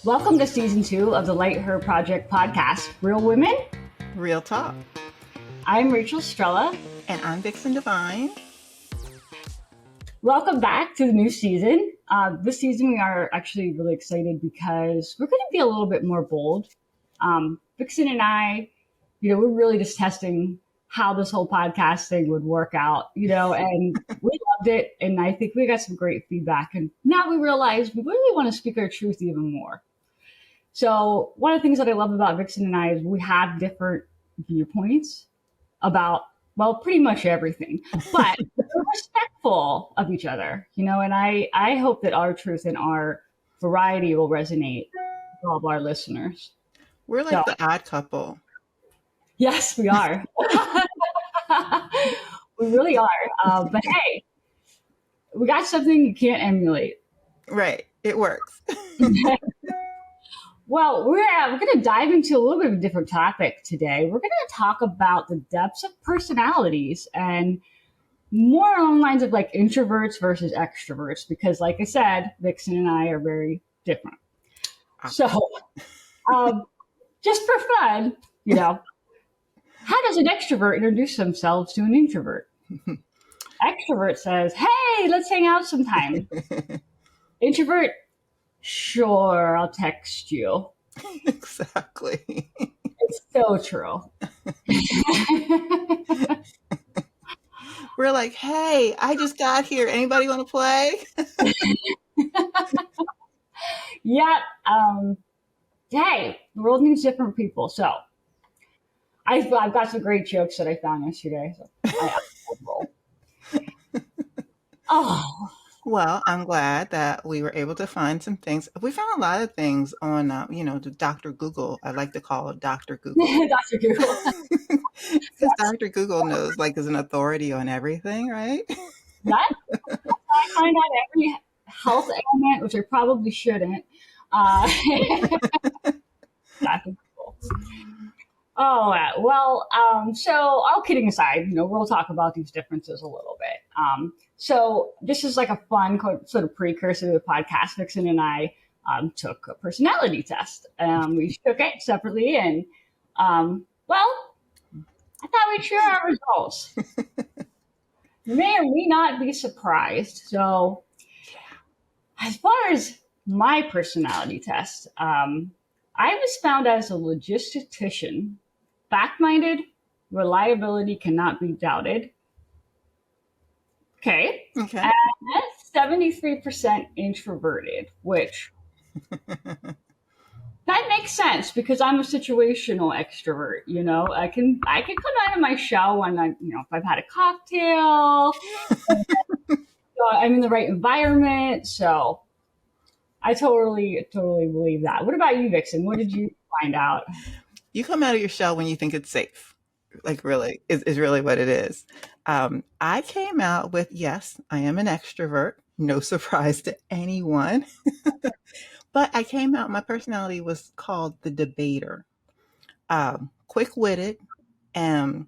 Welcome to season 2 of the Light Her Project podcast, Real Women. Real talk. I'm Rachel Strella. And I'm Vixen Divine. Welcome back to the new season. This season we are actually really excited because we're going to be a little bit more bold. Vixen and I, we're really just testing how this whole podcast thing would work out, and we loved it. And I think we got some great feedback. And now we realize we really want to speak our truth even more. So one of the things that I love about Vixen and I is we have different viewpoints about, well, pretty much everything, but we're respectful of each other, and I hope that our truth and our variety will resonate with all of our listeners. We're like the odd couple. Yes, we are. We really are. But hey, we got something you can't emulate. Right. It works. Well, we're going to dive into a little bit of a different topic today. We're going to talk about the depths of personalities and more along the lines of like introverts versus extroverts, because like I said, Vixen and I are very different. So just for fun, how does an extrovert introduce themselves to an introvert? Extrovert says, hey, let's hang out sometime. Introvert, sure, I'll text you. Exactly. It's so true. We're like, hey, I just got here. Anybody want to play? Yeah. Hey, the world needs different people. So I've got some great jokes that I found yesterday. So Oh. Well, I'm glad that we were able to find some things. We found a lot of things on, the Dr. Google. I like to call it Dr. Google. Dr. Google. Because Dr. Google knows, is an authority on everything, right? Yes. I find out every health ailment, which I probably shouldn't. Dr. Google. Oh, well, so all kidding aside, we'll talk about these differences a little bit. So this is like a fun sort of precursor to the podcast. Vixen and I took a personality test. We took it separately, and well, I thought we'd share our results. You may or may not be surprised. So as far as my personality test, I was found as a logistician. Fact-minded, reliability cannot be doubted. Okay. And that's 73% introverted, which that makes sense because I'm a situational extrovert. I can come out of my shell when if I've had a cocktail, I'm in the right environment. So I totally believe that. What about you, Vixen? What did you find out? You come out of your shell when you think it's safe. Really, is really what it is. I came out with, yes, I am an extrovert. No surprise to anyone. But I came out, my personality was called the debater. Quick-witted. And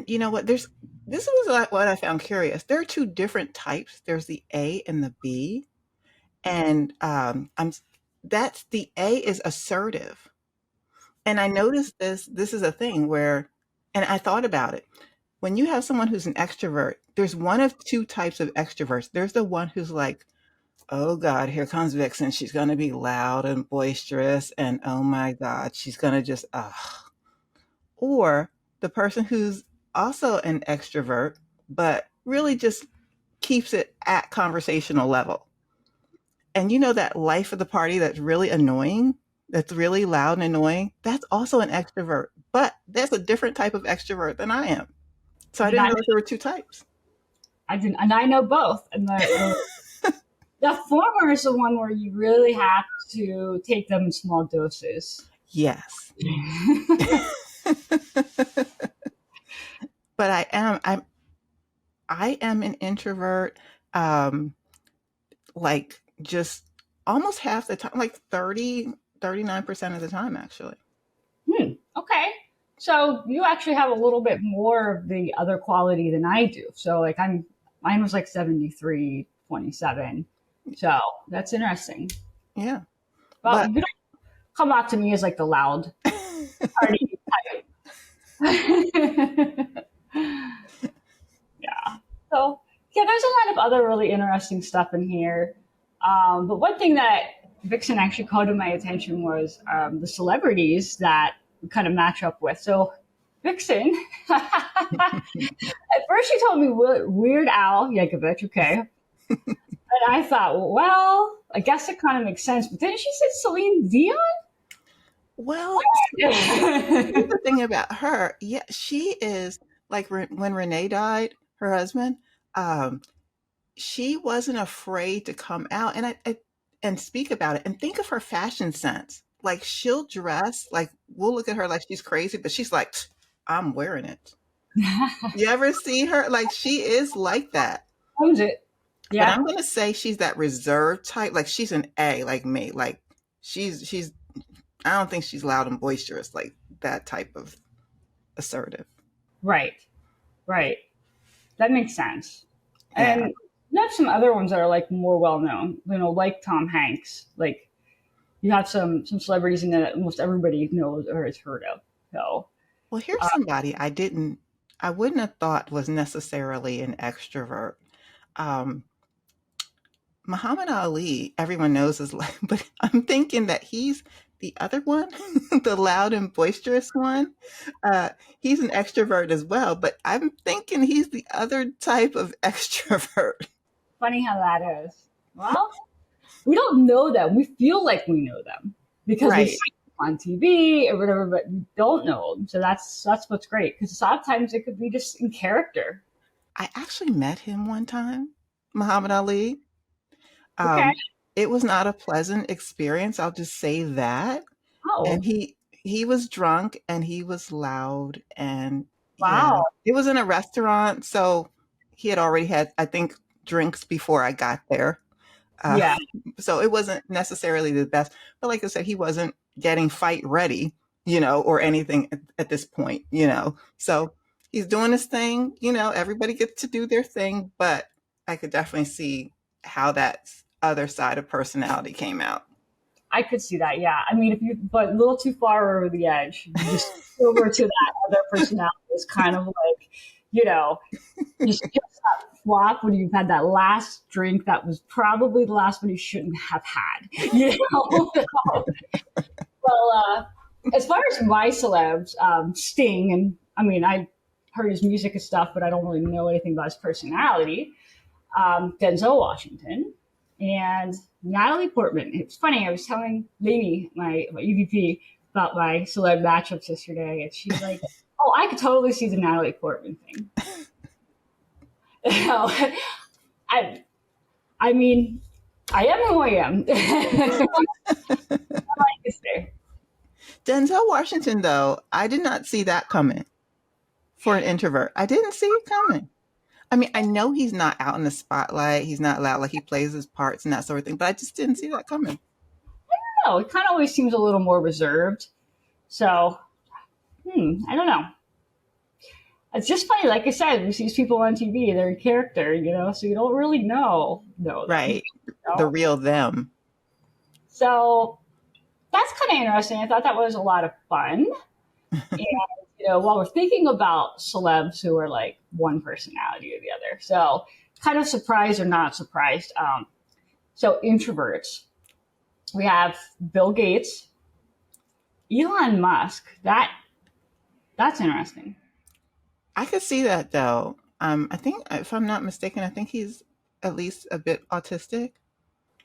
you know what? This was what I found curious. There are two different types. There's the A and the B. And that's the A is assertive. And I noticed this is a thing where, and I thought about it. When you have someone who's an extrovert, there's one of two types of extroverts. There's the one who's like, oh God, here comes Vixen. She's going to be loud and boisterous. And oh my God, she's going to just, Or the person who's also an extrovert, but really just keeps it at conversational level. And that life of the party that's really annoying, that's really loud and annoying, that's also an extrovert, but that's a different type of extrovert than I am. So I didn't know there were two types. I didn't, and I know both. And the former is the one where you really have to take them in small doses. Yes. But I am an introvert, just almost half the time, 39% of the time, actually. Okay. So you actually have a little bit more of the other quality than I do. So mine was 73, 27. So that's interesting. Yeah. Well, But you don't come out to me as like the loud party type. Yeah. So yeah, there's a lot of other really interesting stuff in here. But one thing that Vixen actually called to my attention was the celebrities that we kind of match up with. So Vixen, at first she told me Weird Al Yankovic, okay, and I thought, well, I guess it kind of makes sense. But then she said Celine Dion. well, here's the thing about her. Yeah, she is like when Renee died, her husband. Um, she wasn't afraid to come out and speak about it and think of her fashion sense. Like she'll dress like we'll look at her like she's crazy, but she's like, I'm wearing it. You ever see her? Like she is like that. Owns it. But Yeah. I'm gonna say she's that reserved type. Like she's an A, like me. Like she's. I don't think she's loud and boisterous like that type of assertive. Right. Right. That makes sense. Yeah. And you have some other ones that are like more well known, like Tom Hanks. Like you have some celebrities in there that almost everybody knows or has heard of. So Well, here's somebody I wouldn't have thought was necessarily an extrovert. Um, Muhammad Ali, everyone knows is like, but I'm thinking that he's the other one, the loud and boisterous one. Uh, he's an extrovert as well, but I'm thinking he's the other type of extrovert. funny how that is. Well, we don't know them. We feel like we know them because we see Right. them on TV or whatever, but we don't know them. So that's what's great because sometimes it could be just in character. I actually met him one time, Muhammad Ali. Okay. Um, it was not a pleasant experience, I'll just say that. And Oh, he was drunk and he was loud and yeah, wow. it was in a restaurant, so he had already had, I think, drinks before I got there. Uh, Yeah, so it wasn't necessarily the best, but like I said, he wasn't getting fight ready, or anything at this point. So he's doing his thing, everybody gets to do their thing, but I could definitely see how that other side of personality came out. I could see that. Yeah. I mean, if you, but a little too far over the edge, you just over to that other personality is kind of like, you know, just that flop when you've had that last drink that was probably the last one you shouldn't have had. Well, as far as my celebs, Sting, and I mean, I heard his music and stuff, but I don't really know anything about his personality. Denzel Washington, and Natalie Portman. It's funny, I was telling Lainey, my EVP, about my celeb matchups yesterday, and she's like, oh, I could totally see the Natalie Portman thing. I, I mean, I am who I am. I like to say. Denzel Washington, though, I did not see that coming for an introvert. I didn't see it coming. I mean, I know he's not out in the spotlight. He's not loud, like he plays his parts and that sort of thing, but I just didn't see that coming. No, it kind of always seems a little more reserved. So, I don't know. It's just funny, like I said, we see these people on TV, they're in character, so you don't really know them. Right. The real them. So that's kind of interesting. I thought that was a lot of fun. And while we're thinking about celebs who are like one personality or the other, so kind of surprised or not surprised. So introverts, we have Bill Gates, Elon Musk. That's interesting. I could see that though. I think, if I'm not mistaken, I think he's at least a bit autistic,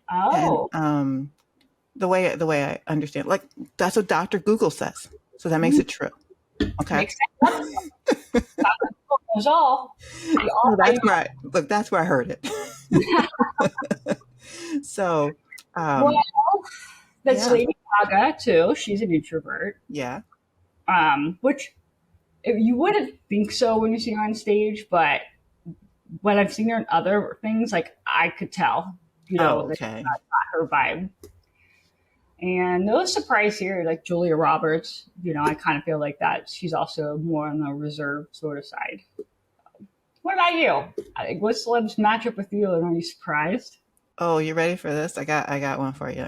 and Oh, the way I understand, like that's what Doctor Google says, so that makes it true. Okay, makes sense. That's all. We so all that's where I heard it. So, well, um, that's yeah, Lady Gaga too. She's an introvert. yeah. Which you wouldn't think so when you see her on stage, but when I've seen her in other things, like I could tell, Oh, that's okay. not her vibe. And no surprise here, like Julia Roberts, I kind of feel like that. She's also more on the reserved sort of side. What about you? What celebs match up with you, and are you surprised? Oh, you ready for this? I got one for you.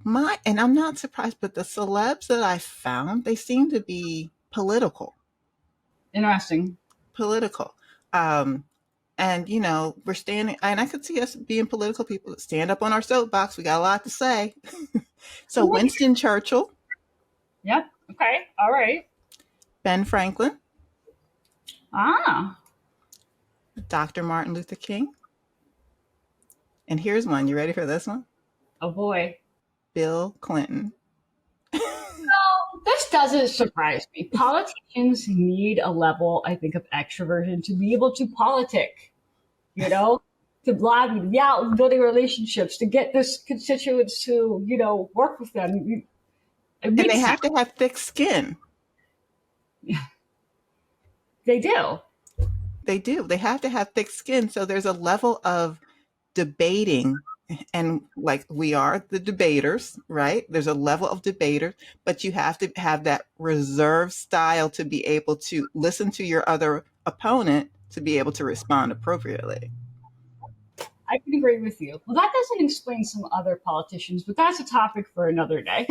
And I'm not surprised, but the celebs that I found, they seem to be Interesting. political. Um, and we're standing, and I could see us being political people that stand up on our soapbox. We got a lot to say. So Winston Churchill, Yep. Okay. All right. Ben Franklin, Ah. Dr. Martin Luther King, and here's one. You ready for this one? Oh boy. Bill Clinton. This doesn't surprise me. Politicians need a level, I think, of extroversion to be able to politic, you know, to lobby, yeah, building relationships, to get their constituents to, work with them. It And they makes sense. have to have thick skin. They do. They do. They have to have thick skin. So there's a level of debating, and like we are the debaters, right? There's a level of debaters, but you have to have that reserved style to be able to listen to your other opponent to be able to respond appropriately. I can agree with you. Well, that doesn't explain some other politicians, but that's a topic for another day.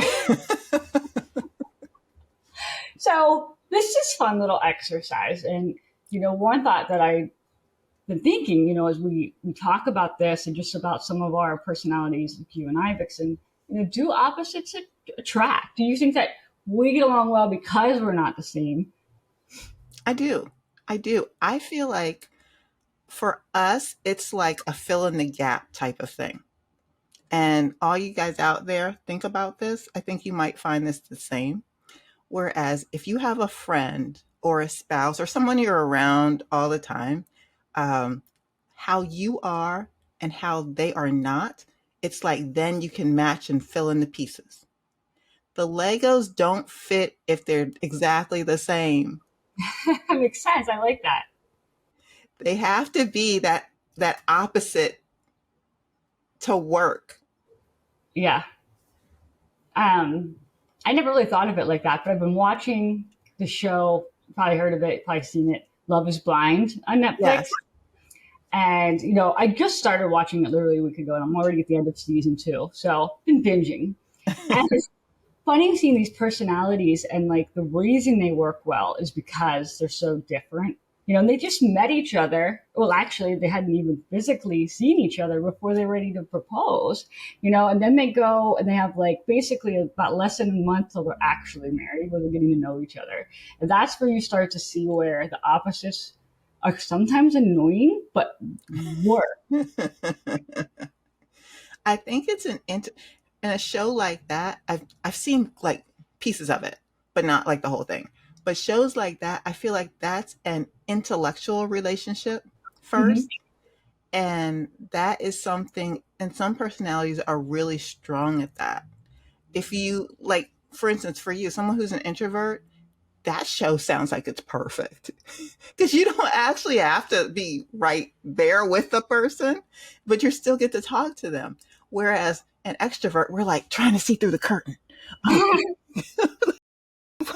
So this is fun little exercise. And, one thought that I've been thinking, as we talk about this and just about some of our personalities, like you and I, Vixen, do opposites attract? Do you think that we get along well because we're not the same? I do. I do. I feel like for us, it's like a fill in the gap type of thing. And all you guys out there, think about this. I think you might find this the same. Whereas if you have a friend or a spouse or someone you're around all the time, um, how you are and how they are not, it's like then you can match and fill in the pieces. The Legos don't fit if they're exactly the same. That makes sense. I like that. They have to be that opposite to work. Yeah. Um, I never really thought of it like that, but I've been watching the show, probably heard of it, probably seen it, Love is Blind on Netflix. Yes. And, I just started watching it literally a week ago and I'm already at the end of season 2. So I've been binging. And it's funny seeing these personalities and like the reason they work well is because they're so different. And they just met each other. Well, actually, they hadn't even physically seen each other before they were ready to propose, and then they go and they have like basically about less than a month till they're actually married, where they're getting to know each other. And that's where you start to see where the opposites are sometimes annoying, but work. I think it's in a show like that. I've seen like pieces of it, but not like the whole thing. But shows like that, I feel like that's an intellectual relationship Mm-hmm. first, and that is something. And some personalities are really strong at that. If you like, for instance, for you, someone who's an introvert, that show sounds like it's perfect because you don't actually have to be right there with the person, but you still get to talk to them. Whereas an extrovert, we're like trying to see through the curtain.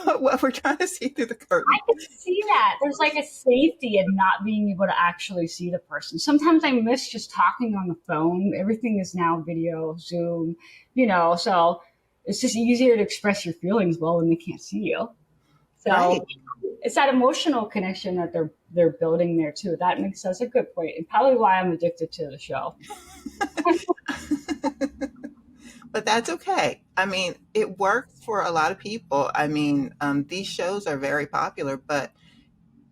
Oh, what we're trying to see through the curtain. I can see that. There's like a safety in not being able to actually see the person. Sometimes I miss just talking on the phone. Everything is now video, Zoom, so it's just easier to express your feelings well when they can't see you. Right. So it's that emotional connection that they're building there too. That makes that's a good point, and probably why I'm addicted to the show. But that's okay. I mean, it works for a lot of people. I mean, these shows are very popular, but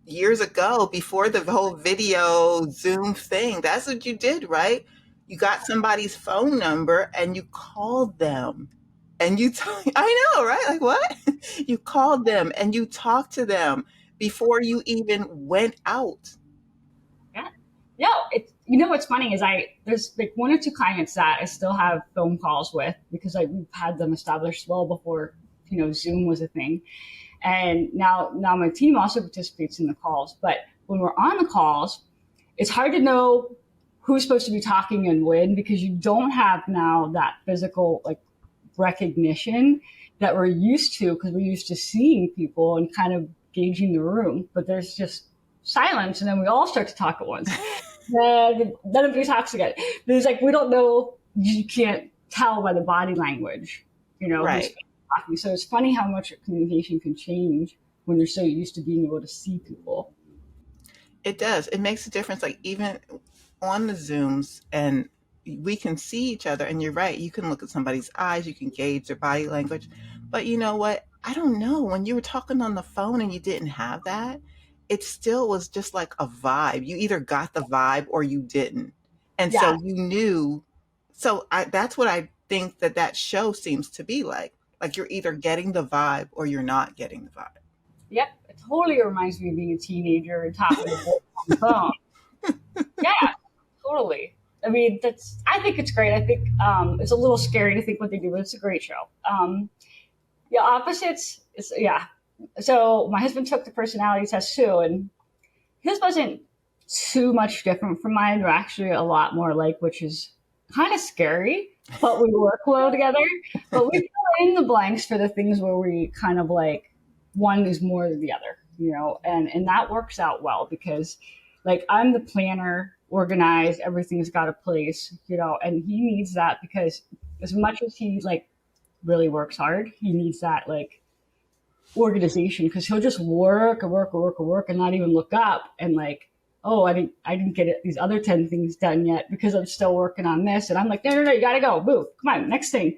years ago, before the whole video Zoom thing, that's what you did, right? You got somebody's phone number and you called them. And I know, right? Like what? You called them and you talked to them before you even went out. Yeah. No, it's what's funny is there's like one or two clients that I still have phone calls with because we've had them established well before Zoom was a thing, and now my team also participates in the calls. But when we're on the calls, it's hard to know who's supposed to be talking and when because you don't have now that physical like recognition that we're used to because we're used to seeing people and kind of gauging the room. But there's just silence, and then we all start to talk at once. Then none of you talks again. There's like we don't know. You can't tell by the body language, who's Right. talking. So it's funny how much communication can change when you're so used to being able to see people. It does. It makes a difference. Like even on the Zooms, and we can see each other. And you're right. You can look at somebody's eyes. You can gauge their body language. But you know what? I don't know. When you were talking on the phone and you didn't have that, it still was just like a vibe. You either got the vibe or you didn't. And Yeah. so you knew. So that's what I think that show seems to be like. Like you're either getting the vibe or you're not getting the vibe. Yep. It totally reminds me of being a teenager and talking to boys on the phone. Yeah, totally. I mean, I think it's great. I think it's a little scary to think what they do, but it's a great show. Yeah, opposites. Yeah. So my husband took the personality test too, and his wasn't too much different from mine. They're actually a lot more like, which is kind of scary, but we work well together. But we fill in the blanks for the things where we kind of like one is more than the other, and that works out well because like I'm the planner, organized, everything's got a place, and he needs that because as much as he like really works hard, he needs that like organization because he'll just work and work and work and work and not even look up and like, oh, I didn't get these other 10 things done yet because I'm still working on this. And I'm like, no, you gotta go. Move. Come on, next thing.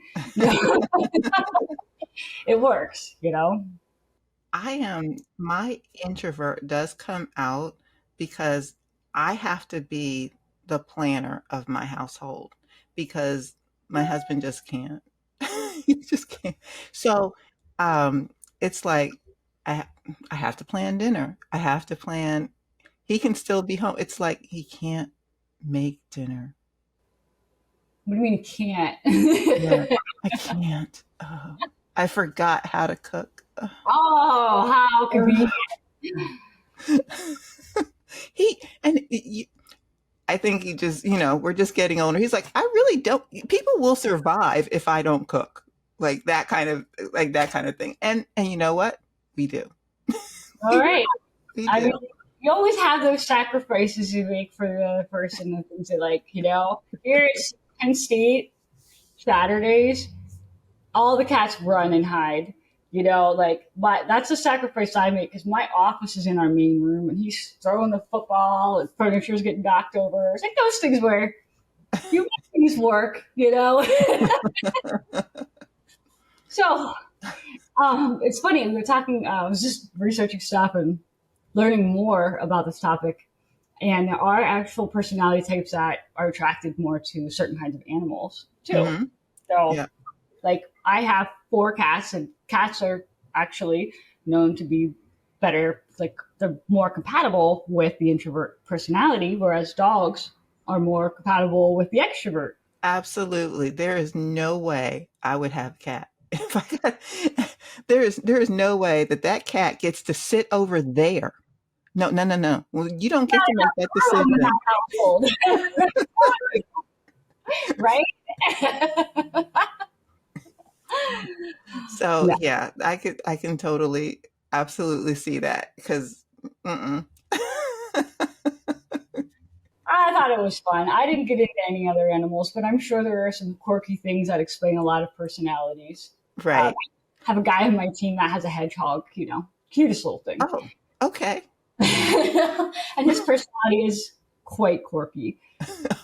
It works. My introvert does come out because I have to be the planner of my household because my husband just can't. He just can't. So, um, it's like I I have to plan dinner. I have to plan. He can still be home. It's like he can't make dinner. What do you mean you can't? Yeah, I can't. I forgot how to cook. Oh, how convenient. He and I think he just, we're just getting older. He's like, I really don't. People will survive if I don't cook, like that kind of thing. And you know what? We do. All right. We I do. mean, you always have those sacrifices you make for the other person and things that like. Here at Penn State, Saturdays, all the cats run and hide. Like, but that's a sacrifice I make because my office is in our main room and he's throwing the football and furniture's getting knocked over. It's like those things where you make things work. So, it's funny. We were talking, I was just researching stuff and learning more about this topic. And there are actual personality types that are attracted more to certain kinds of animals too. Hmm. So, Yeah, like, I have 4 cats, and cats are actually known to be better, like, they're more compatible with the introvert personality, whereas dogs are more compatible with the extrovert. absolutely. There is no way I would have a cat. If I got, there is no way that cat gets to sit over there. No, no, no, no. Well, you don't get to make that Room in decision. that household, right? So No, yeah, I can totally, absolutely see that because, mm-mm. I thought it was fun. I didn't get into any other animals, but I'm sure there are some quirky things that explain a lot of personalities. I Right. have a guy on my team that has a hedgehog, cutest little thing. Oh, okay. And his personality is quite quirky.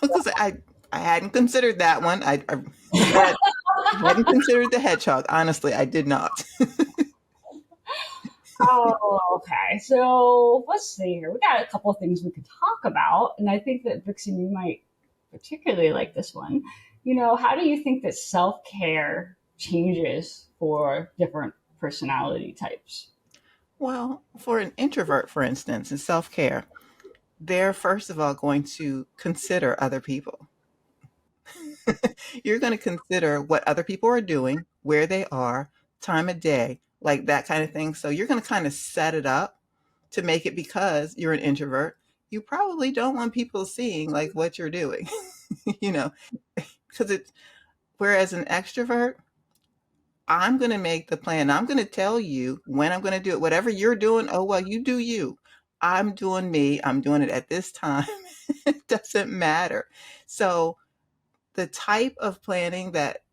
Because I hadn't considered that one. Had, hadn't considered the hedgehog. Honestly, I did not. Oh, okay. So let's see here. We got a couple of things we could talk about, and I think that Vixen, you might particularly like this one. How do you think that self care changes for different personality types? Well, for an introvert, for instance, in self care, they're first of all going to consider other people. You're going to consider what other people are doing, where they are, time of day, like that kind of thing. So you're going to kind of set it up to make it because you're an introvert. You probably don't want people seeing like what you're doing, you know, because it's whereas an extrovert, I'm going to make the plan. I'm going to tell you when I'm going to do it. Whatever you're doing, oh, well, you do you. I'm doing me. I'm doing it at this time. It doesn't matter. So the type of planning that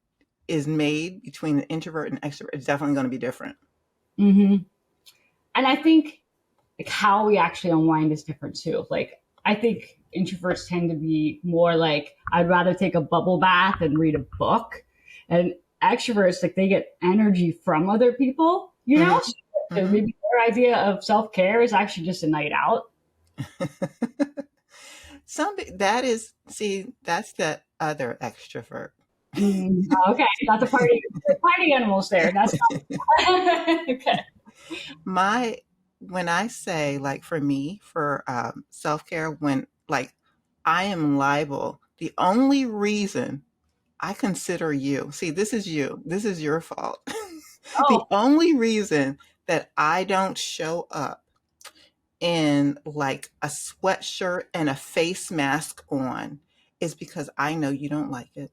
is made between an introvert and extrovert is definitely going to be different. Hmm. And I think like how we actually unwind is different too. Like I think introverts tend to be more like I'd rather take a bubble bath and read a book, and extroverts like they get energy from other people. You know, Hmm. so Hmm. maybe their idea of self care is actually just a night out. That is, see, that's the other extrovert. Mm, okay, not the party animals there. That's not okay. My When I say, like, for me, for self-care, when, like, I am liable, the only reason I consider you, see, this is you, this is your fault. The Oh, only reason that I don't show up in like a sweatshirt and a face mask on is because I know you don't like it.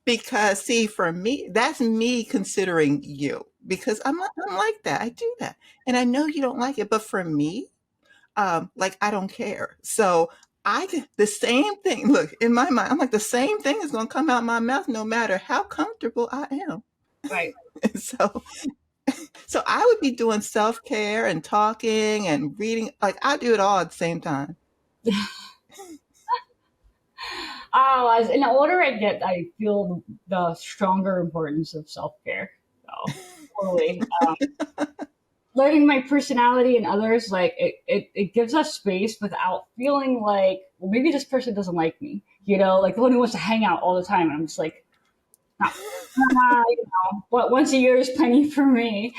Because, see, for me, that's me considering you, because I'm like that. I do that, and I know you don't like it. But for me, like, I don't care. So the same thing. Look, in my mind, I'm like, the same thing is going to come out my mouth, no matter how comfortable I am. right. so so I would be doing self care and talking and reading. Like, I do it all at the same time. Oh, as in the older I get, I feel the stronger importance of self care. So totally. Learning my personality and others, like it gives us space without feeling like, well, maybe this person doesn't like me. You know, like the one who wants to hang out all the time. And I'm just like, no, you know, what once a year is plenty for me.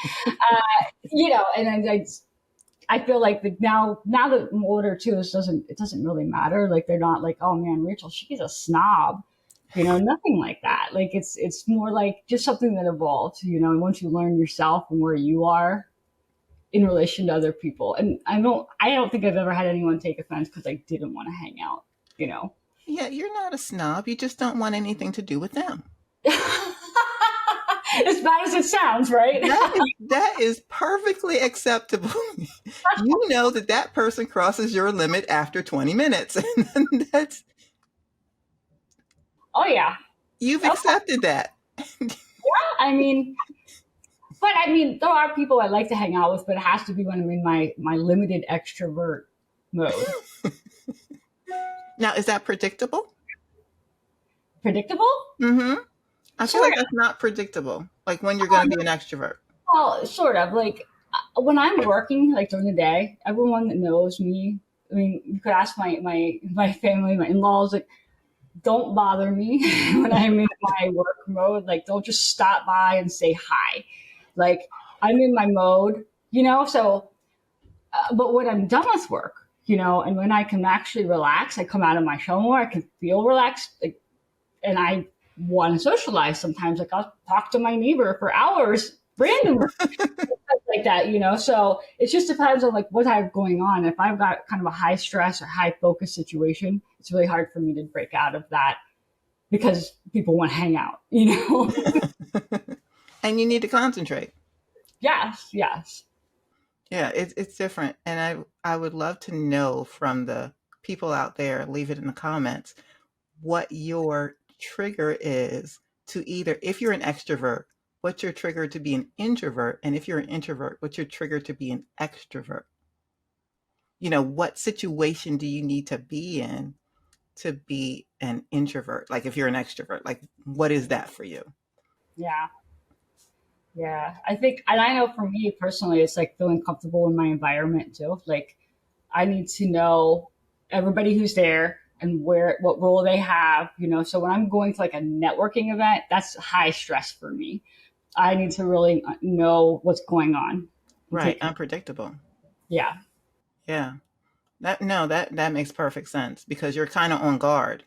You know, and I feel like now that I'm older too, it doesn't really matter. Like they're not like, oh man, Rachel, she's a snob. You know, nothing like that. Like it's more like just something that evolved. You know, and once you learn yourself and where you are in relation to other people, and I don't think I've ever had anyone take offense because I didn't want to hang out. You know. Yeah, you're not a snob. You just don't want anything to do with them. As bad as it sounds, right? That is perfectly acceptable. You know that that person crosses your limit after 20 minutes, and that's Oh yeah. you've Okay. accepted that. I mean, but I mean, there are people I like to hang out with, but it has to be when I'm in my limited extrovert mode. Now, is that predictable? Predictable? Mm-hmm. I feel Sort like of. that's not predictable. Like, when you're going to be an extrovert. Well, sort of. Like when I'm working, like during the day, everyone that knows me. I mean, you could ask my family, my in laws, like, don't bother me when I'm in my work mode. Like, don't just stop by and say hi. Like, I'm in my mode, you know. So, but when I'm done with work, you know, and when I can actually relax, I come out of my shell more. I can feel relaxed, like, and I want to socialize. Sometimes, like I'll talk to my neighbor for hours randomly, like that, you know. So it just depends on like what I have going on. If I've got kind of a high stress or high focus situation, it's really hard for me to break out of that because people want to hang out, you know. And you need to concentrate. Yes, yes, Yeah, it's different. And I would love to know from the people out there, leave it in the comments, what your trigger is to either, if you're an extrovert, what's your trigger to be an introvert? And if you're an introvert, what's your trigger to be an extrovert? What situation do you need to be in to be an introvert? Like, if you're an extrovert, like, what is that for you? yeah, yeah. I think, and I know for me personally, it's like feeling comfortable in my environment too. Like I need to know everybody who's there and what role they have, you know. So when I'm going to like a networking event, that's high stress for me. I need to really know what's going on and Right, take, unpredictable. yeah, Yeah. That makes perfect sense because you're kind of on guard.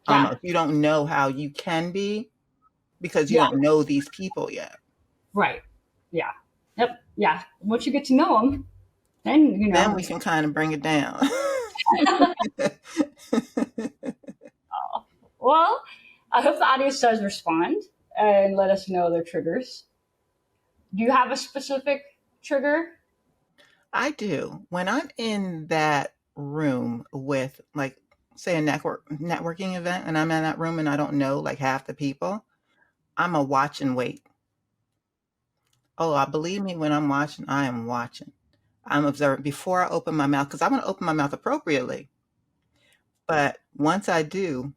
yeah, Almost. You don't know how you can be because you yeah, don't know these people yet. right, yeah, yep, yeah. Once you get to know them, then you Then know. we can kind of bring it down. Well, I hope the audience does respond and let us know their triggers. Do you have a specific trigger? I do. When I'm in that room with, like, say a networking event and I'm in that room and I don't know like half the people, I'm a watch and wait. Oh, I believe me, when I'm watching, I am watching. I'm observing before I open my mouth because I want to open my mouth appropriately. But once I do,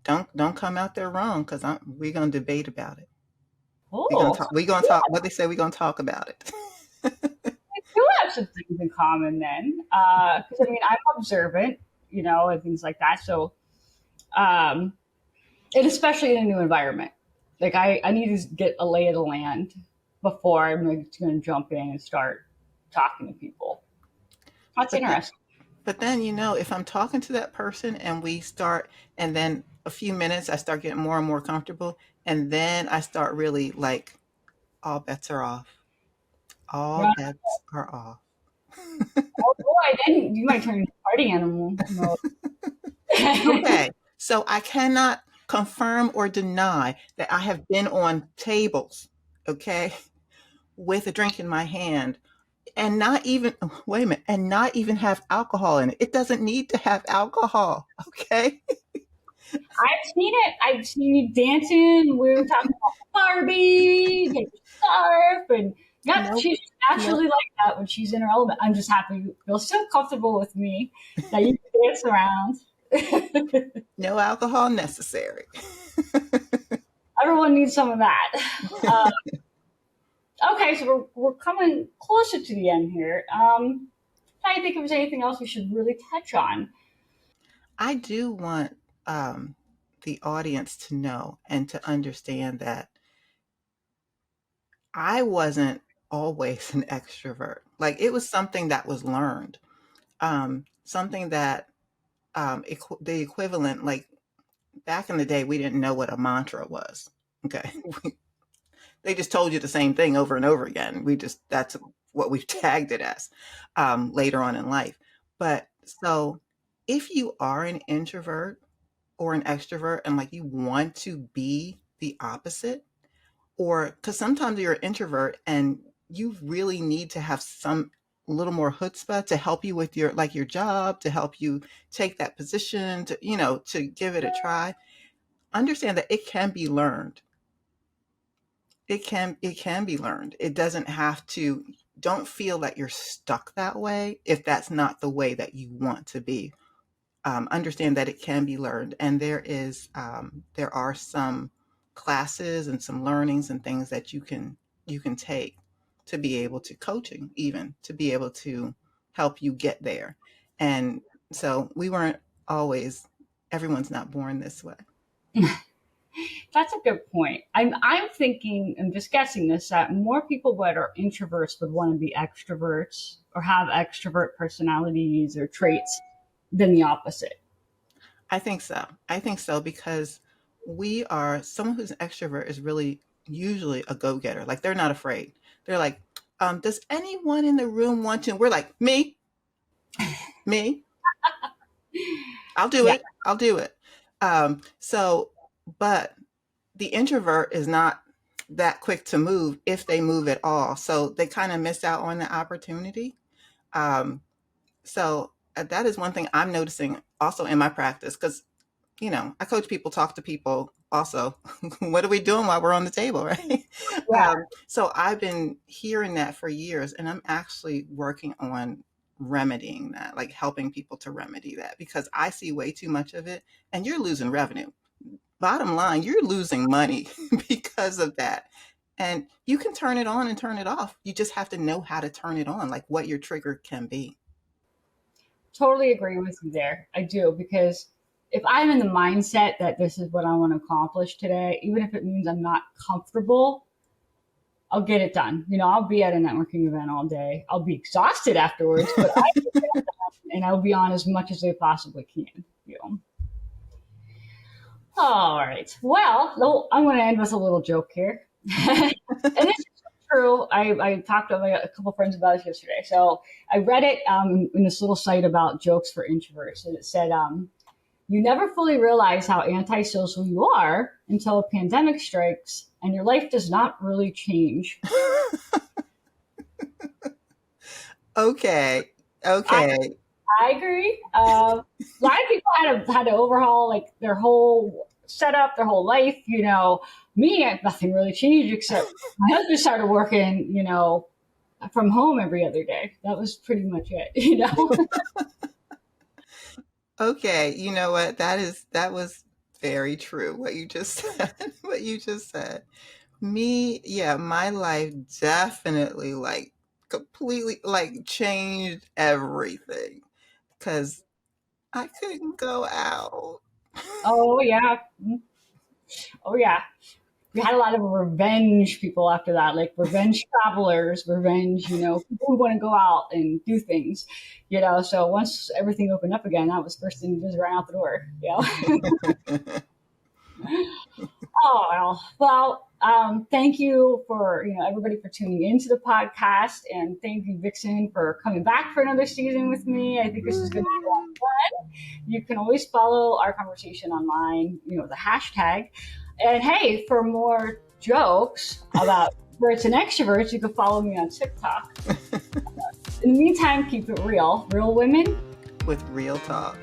don't come out there wrong because we're gonna debate about it. We're gonna Oh, talk. We're gonna talk. What they say. We're gonna talk about it. we do have some things in common then. Because I mean, I'm observant, and things like that. So, um, and especially in a new environment, like I need to get a lay of the land before I'm like, going to jump in and start talking to people. That's But then, interesting. but then if I'm talking to that person and we start, and then a few minutes, I start getting more and more comfortable, and then I start really like all bets are off. All Right. bets are off. Oh boy, then you might turn into party animal mode. Okay, so I cannot confirm or deny that I have been on tables, okay, with a drink in my hand and not even, wait a minute, and not even have alcohol in it. It doesn't need to have alcohol, okay? I've seen it. I've seen you dancing. We were talking about Barbie, get your scarf, and yep, Nope, she's nope, naturally like that when she's in her element. I'm just happy you feel so comfortable with me that you can dance around. no alcohol necessary. Everyone needs some of that. Okay, so we're coming closer to the end here. I think if there's anything else we should really touch on. I do want the audience to know and to understand that I wasn't always an extrovert. Like it was something that was learned, something that the equivalent, like back in the day, we didn't know what a mantra was. Okay. They just told you the same thing over and over again. That's what we've tagged it as later on in life. But so if you are an introvert or an extrovert and like you want to be the opposite, or because sometimes you're an introvert and you really need to have some little more chutzpah to help you with your job, to help you take that position, to give it a try. Understand that it can be learned. It can be learned. It doesn't have to. Don't feel that you're stuck that way if that's not the way that you want to be. Understand that it can be learned, and there are some classes and some learnings and things that you can take to be able to coaching, even to be able to help you get there. And so we weren't always. Everyone's not born this way. That's a good point. I'm thinking, I'm just guessing this, that more people that are introverts would want to be extroverts or have extrovert personalities or traits than the opposite. I think so. I think so because someone who's an extrovert is really usually a go getter. Like they're not afraid. They're like, does anyone in the room want to? We're like, me, I'll do Yeah, it. I'll do it. So, but the introvert is not that quick to move if they move at all. So they kind of miss out on the opportunity. Um, so that is one thing I'm noticing also in my practice because I coach people, talk to people also. What are we doing while we're on the table, right? yeah, So I've been hearing that for years, and I'm actually working on remedying that, like helping people to remedy that because I see way too much of it, and you're losing revenue. Bottom line, you're losing money because of that. And you can turn it on and turn it off. You just have to know how to turn it on, like what your trigger can be. totally agree with you there. I do, because if I'm in the mindset that this is what I want to accomplish today, even if it means I'm not comfortable, I'll get it done. I'll be at a networking event all day. I'll be exhausted afterwards, but and I'll be on as much as they possibly can. All right. Well, I'm going to end with a little joke here. And this is true. I talked to a couple friends about it yesterday. So I read it in this little site about jokes for introverts. And it said, you never fully realize how antisocial you are until a pandemic strikes and your life does not really change. Okay. I Okay. I agree. A lot of people had to overhaul like their whole setup, their whole life. Me, nothing really changed except my husband started working, from home every other day. That was pretty much it. Okay, you know what? That was very true what you just said. What you just said. Me, yeah, my life definitely like completely like changed everything because I couldn't go out. Oh yeah, oh yeah. We had a lot of revenge people after that, like revenge travelers, revenge, people who want to go out and do things. So once everything opened up again, that was the first thing to just ran out the door. Oh thank you for everybody for tuning into the podcast, and thank you, Vixen, for coming back for another season with me. I think this is going to be a lot of fun. You can always follow our conversation online, with a hashtag. And hey, for more jokes about introverts and extroverts, you can follow me on TikTok. In the meantime, keep it real women With real talk.